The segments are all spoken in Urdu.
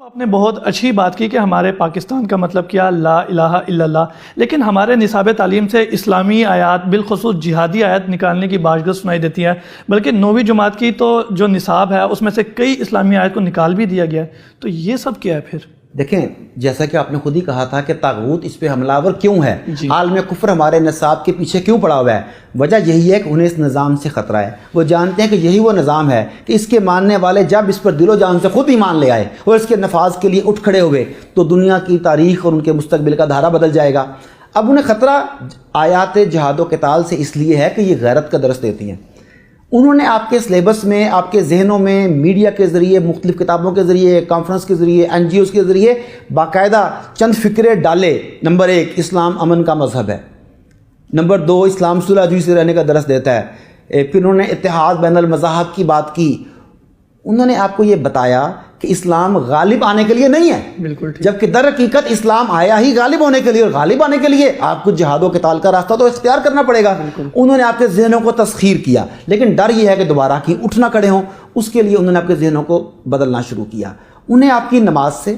آپ نے بہت اچھی بات کی کہ ہمارے پاکستان کا مطلب کیا لا الہ الا اللہ، لیکن ہمارے نصاب تعلیم سے اسلامی آیات بالخصوص جہادی آیات نکالنے کی باشگشت سنائی دیتی ہے، بلکہ 9ویں جماعت کی تو جو نصاب ہے اس میں سے کئی اسلامی آیات کو نکال بھی دیا گیا ہے، تو یہ سب کیا ہے پھر؟ دیکھیں، جیسا کہ آپ نے خود ہی کہا تھا کہ طاغوت اس پہ حملہ آور کیوں ہے، عالم کفر ہمارے نصاب کے پیچھے کیوں پڑا ہوا ہے؟ وجہ یہی ہے کہ انہیں اس نظام سے خطرہ ہے۔ وہ جانتے ہیں کہ یہی وہ نظام ہے کہ اس کے ماننے والے جب اس پر دل و جان سے خود ایمان لے آئے اور اس کے نفاذ کے لیے اٹھ کھڑے ہوئے تو دنیا کی تاریخ اور ان کے مستقبل کا دھارا بدل جائے گا۔ اب انہیں خطرہ آیات جہاد و قتال سے اس لیے ہے کہ یہ غیرت کا درس دیتی ہیں۔ انہوں نے آپ کے سلیبس میں، آپ کے ذہنوں میں، میڈیا کے ذریعے، مختلف کتابوں کے ذریعے، کانفرنس کے ذریعے، NGOs کے ذریعے باقاعدہ چند فکرے ڈالے۔ نمبر 1، اسلام امن کا مذہب ہے۔ نمبر 2، اسلام صلح جوئی سے رہنے کا درس دیتا ہے۔ پھر انہوں نے اتحاد بین المذاہب کی بات کی۔ انہوں نے آپ کو یہ بتایا کہ اسلام غالب آنے کے لیے نہیں ہے، بالکل ٹھیک، جبکہ در حقیقت اسلام آیا ہی غالب ہونے کے لیے، اور غالب آنے کے لیے آپ کو جہاد و قتال کا راستہ تو اختیار کرنا پڑے گا۔ انہوں نے آپ کے ذہنوں کو تسخیر کیا، لیکن ڈر یہ ہے کہ دوبارہ کی اٹھ نہ کھڑے ہوں، اس کے لیے انہوں نے آپ کے ذہنوں کو بدلنا شروع کیا۔ انہیں آپ کی نماز سے،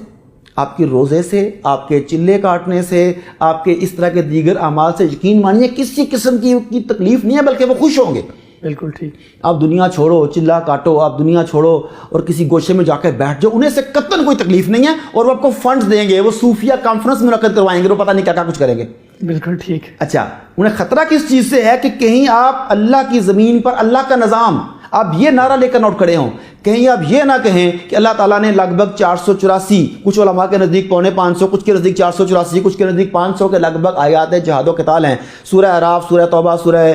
آپ کی روزے سے، آپ کے چلے کاٹنے سے، آپ کے اس طرح کے دیگر اعمال سے یقین مانیے کسی قسم کی تکلیف نہیں ہے، بلکہ وہ خوش ہوں گے۔ بالکل ٹھیک، آپ دنیا چھوڑو، چلا کاٹو، آپ دنیا چھوڑو اور کسی گوشے میں جا کے بیٹھ جاؤ، انہیں سے قطعاً کوئی تکلیف نہیں ہے، اور وہ آپ کو فنڈز دیں گے، وہ صوفیہ کانفرنس منعقد کروائیں گے، وہ پتہ نہیں کیا کچھ کریں گے۔ بالکل ٹھیک۔ اچھا، انہیں خطرہ کس چیز سے ہے کہ کہیں آپ اللہ کی زمین پر اللہ کا نظام، آپ یہ نعرہ لے کر نہ اٹھ کھڑے ہوں، کہیں آپ یہ نہ کہیں کہ اللہ تعالیٰ نے لگ بھگ 484، کچھ علماء کے نزدیک 550، کچھ کے نزدیک 484، کچھ کے نزدیک 500 کے لگ بھگ آیات جہاد و قتال ہیں۔ سورہ اعراف، سورہ توبہ، سورہ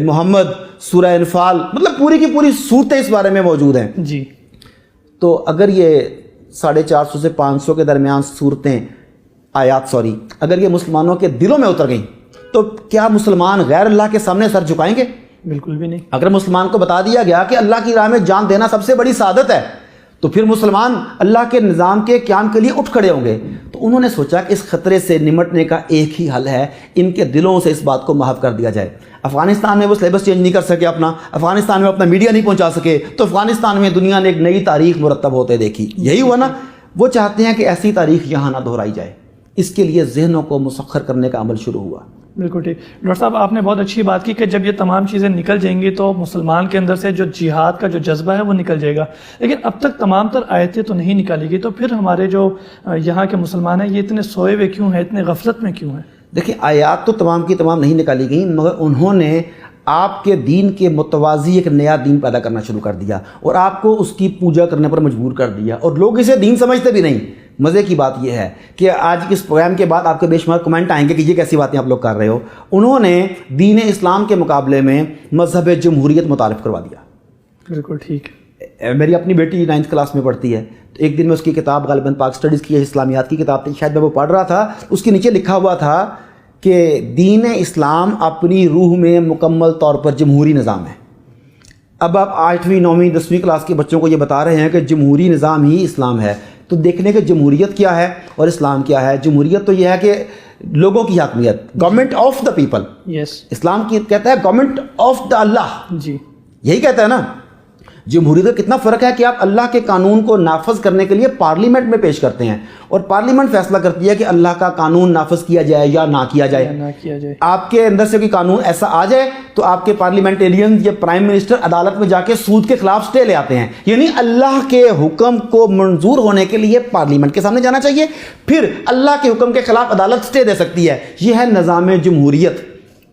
محمد، سورہ انفال، مطلب پوری کی پوری صورتیں اس بارے میں موجود ہیں۔ جی، تو اگر یہ 450 سے 500 کے درمیان صورتیں، آیات اگر یہ مسلمانوں کے دلوں میں اتر گئیں تو کیا مسلمان غیر اللہ کے سامنے سر جھکائیں گے؟ بالکل بھی نہیں۔ اگر مسلمان کو بتا دیا گیا کہ اللہ کی راہ میں جان دینا سب سے بڑی سعادت ہے، تو پھر مسلمان اللہ کے نظام کے قیام کے لیے اٹھ کھڑے ہوں گے۔ تو انہوں نے سوچا کہ اس خطرے سے نمٹنے کا ایک ہی حل ہے، ان کے دلوں سے اس بات کو محو کر دیا جائے۔ افغانستان میں وہ سلیبس چینج نہیں کر سکے اپنا، افغانستان میں اپنا میڈیا نہیں پہنچا سکے، تو افغانستان میں دنیا نے ایک نئی تاریخ مرتب ہوتے دیکھی۔ یہی ہوا نا، وہ چاہتے ہیں کہ ایسی تاریخ یہاں نہ دہرائی جائے، اس کے لیے ذہنوں کو مسخر کرنے کا عمل شروع ہوا۔ بالکل ٹھیک۔ ڈاکٹر صاحب، آپ نے بہت اچھی بات کی کہ جب یہ تمام چیزیں نکل جائیں گی تو مسلمان کے اندر سے جو جہاد کا جو جذبہ ہے وہ نکل جائے گا، لیکن اب تک تمام تر آیتیں تو نہیں نکالی گئی، تو پھر ہمارے جو یہاں کے مسلمان ہیں یہ اتنے سوئے ہوئے کیوں ہیں، اتنے غفلت میں کیوں ہیں؟ دیکھیں، آیات تو تمام کی تمام نہیں نکالی گئیں، مگر انہوں نے آپ کے دین کے متوازی ایک نیا دین پیدا کرنا شروع کر دیا اور آپ کو اس کی پوجا کرنے پر مجبور کر دیا، اور لوگ اسے دین سمجھتے بھی نہیں۔ مزے کی بات یہ ہے کہ آج اس پروگرام کے بعد آپ کے بے شمار کمنٹ آئیں گے کہ یہ کیسی باتیں آپ لوگ کر رہے ہو۔ انہوں نے دین اسلام کے مقابلے میں مذہب جمہوریت متعارف کروا دیا۔ بالکل ٹھیک۔ میری اپنی بیٹی 9th کلاس میں پڑھتی ہے، تو ایک دن میں اس کی کتاب غالباً پاک اسٹڈیز کی اسلامیات کی کتاب تھی، شاید میں وہ پڑھ رہا تھا، اس کے نیچے لکھا ہوا تھا کہ دین اسلام اپنی روح میں مکمل طور پر جمہوری نظام ہے۔ اب آپ 8ویں 9ویں 10ویں کلاس کے بچوں کو یہ بتا رہے ہیں کہ جمہوری نظام ہی اسلام ہے، تو دیکھنے کہ جمہوریت کیا ہے اور اسلام کیا ہے۔ جمہوریت تو یہ ہے کہ لوگوں کی حاکمیت، گورنمنٹ آف دا پیپل۔ یس۔ اسلام کی کہتا ہے گورنمنٹ آف دا اللہ، جی، یہی کہتا ہے نا۔ جمہوریت کا کتنا فرق ہے کہ آپ اللہ کے قانون کو نافذ کرنے کے لیے پارلیمنٹ میں پیش کرتے ہیں، اور پارلیمنٹ فیصلہ کرتی ہے کہ اللہ کا قانون نافذ کیا جائے یا نہ کیا جائے۔ آپ کے اندر سے کوئی قانون ایسا آ جائے تو آپ کے پارلیمنٹیرین یا پرائم منسٹر عدالت میں جا کے سود کے خلاف سٹے لے آتے ہیں، یعنی اللہ کے حکم کو منظور ہونے کے لیے پارلیمنٹ کے سامنے جانا چاہیے، پھر اللہ کے حکم کے خلاف عدالت سٹے دے سکتی ہے۔ یہ ہے نظام جمہوریت۔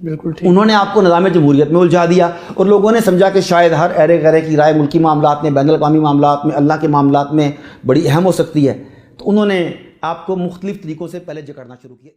بالکل ٹھیک۔ انہوں نے آپ کو نظام جمہوریت میں الجھا دیا، اور لوگوں نے سمجھا کہ شاید ہر ایرے غیرے کی رائے ملکی معاملات میں، بین الاقوامی معاملات میں، اللہ کے معاملات میں بڑی اہم ہو سکتی ہے، تو انہوں نے آپ کو مختلف طریقوں سے پہلے جکڑنا شروع کیا۔